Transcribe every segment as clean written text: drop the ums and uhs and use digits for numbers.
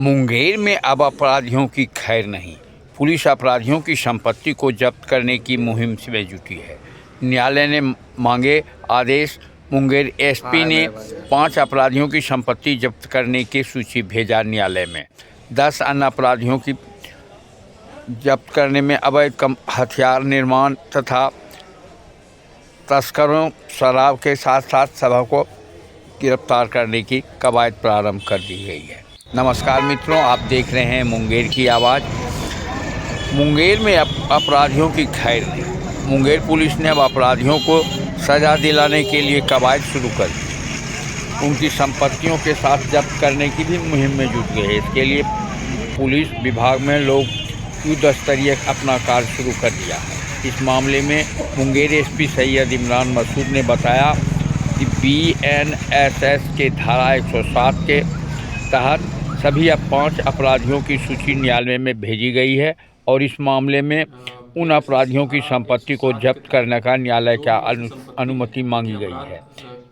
मुंगेर में अब अपराधियों की खैर नहीं। पुलिस अपराधियों की संपत्ति को जब्त करने की मुहिम में जुटी है। न्यायालय ने मांगे आदेश। मुंगेर एसपी ने 5 अपराधियों की संपत्ति जब्त करने की सूची भेजा न्यायालय में। 10 अन्य अपराधियों की जब्त करने में अवैध हथियार निर्माण तथा तस्करों शराब के साथ साथ सभी को गिरफ्तार करने की कवायद प्रारंभ कर दी गई है। नमस्कार मित्रों, आप देख रहे हैं मुंगेर की आवाज़। मुंगेर में अपराधियों की खैर नहीं। मुंगेर पुलिस ने अब अपराधियों को सज़ा दिलाने के लिए कवायद शुरू कर दी। उनकी संपत्तियों के साथ जब्त करने की भी मुहिम में जुट गए हैं। इसके लिए पुलिस विभाग में लोग युद्ध स्तरीय अपना कार्य शुरू कर दिया है। इस मामले में मुंगेर एसपी सैयद इमरान मसूद ने बताया कि बीएनएसएस के धारा 107 के तहत सभी 5 अपराधियों की सूची न्यायालय में भेजी गई है और इस मामले में उन अपराधियों की संपत्ति को जब्त करने का न्यायालय का अनुमति मांगी गई है।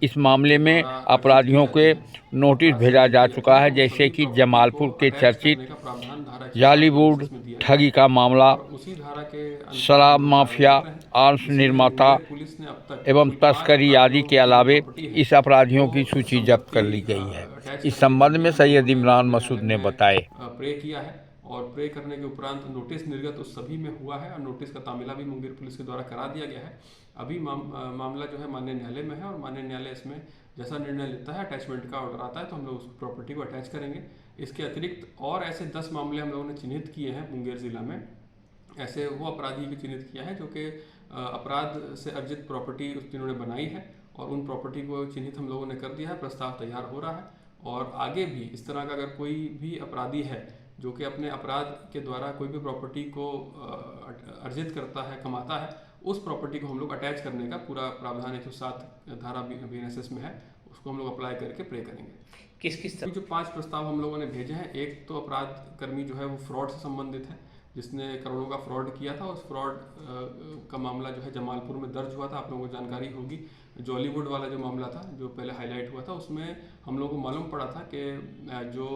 इस मामले में अपराधियों के नोटिस भेजा जा चुका है, जैसे कि जमालपुर के चर्चित जालीवुड ठगी का मामला, शराब माफिया, आर्म्स निर्माता एवं तस्करी आदि के अलावे इस अपराधियों की सूची जब्त कर ली गई है। इस संबंध में सैयद इमरान मसूद ने बताए। प्रे किया है और प्रे करने के उपरांत नोटिस निर्गत उस सभी में हुआ है और नोटिस का तामीला भी मुंगेर पुलिस के द्वारा करा दिया गया है। अभी मामला जो है माननीय न्यायालय में है और माननीय न्यायालय इसमें जैसा निर्णय लेता है, अटैचमेंट का ऑर्डर आता है तो हम लोग उस प्रॉपर्टी को अटैच करेंगे। इसके अतिरिक्त और ऐसे 10 मामले हम लोगों ने चिन्हित किए हैं मुंगेर जिला में। ऐसे वो अपराधी भी चिन्हित किया है जो कि अपराध से अर्जित प्रॉपर्टी उस तीनों ने बनाई है और उन प्रॉपर्टी को चिन्हित हम लोगों ने कर दिया है। प्रस्ताव तैयार हो रहा है और आगे भी इस तरह का अगर कोई भी अपराधी है जो कि अपने अपराध के द्वारा कोई भी प्रॉपर्टी को अर्जित करता है, कमाता है, उस प्रॉपर्टी को हम लोग अटैच करने का पूरा प्रावधान 107 धारा बीएनएसएस में है, उसको हम लोग अप्लाई करके प्रे करेंगे। किस जो 5 प्रस्ताव हम लोगों ने भेजे हैं, एक तो अपराध कर्मी जो है वो फ्रॉड से संबंधित है, जिसने करोड़ों का फ्रॉड किया था। उस फ्रॉड का मामला जो है जमालपुर में दर्ज हुआ था, आप लोगों को जानकारी होगी। जॉलीवुड वाला जो मामला था जो पहले हाईलाइट हुआ था, उसमें हम लोगों को मालूम पड़ा था कि जो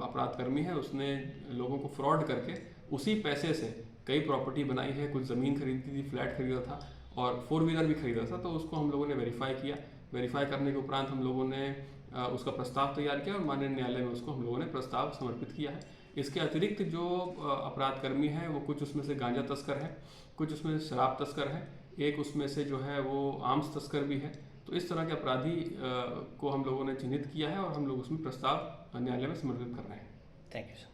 अपराध कर्मी है उसने लोगों को फ्रॉड करके उसी पैसे से कई प्रॉपर्टी बनाई है, कुछ ज़मीन खरीदी थी, फ्लैट खरीदा था और 4 व्हीलर भी खरीदा था। तो उसको हम लोगों ने वेरीफाई किया। वेरीफाई करने के उपरांत हम लोगों ने उसका प्रस्ताव तैयार किया और माननीय न्यायालय में उसको हम लोगों ने प्रस्ताव समर्पित किया है। इसके अतिरिक्त जो अपराध कर्मी है वो कुछ उसमें से गांजा तस्कर है, कुछ उसमें से शराब तस्कर है, एक उसमें से जो है वो आर्म्स तस्कर भी है। तो इस तरह के अपराधी को हम लोगों ने चिन्हित किया है और हम लोग उसमें प्रस्ताव न्यायालय में समर्पित कर रहे हैं। Thank you sir.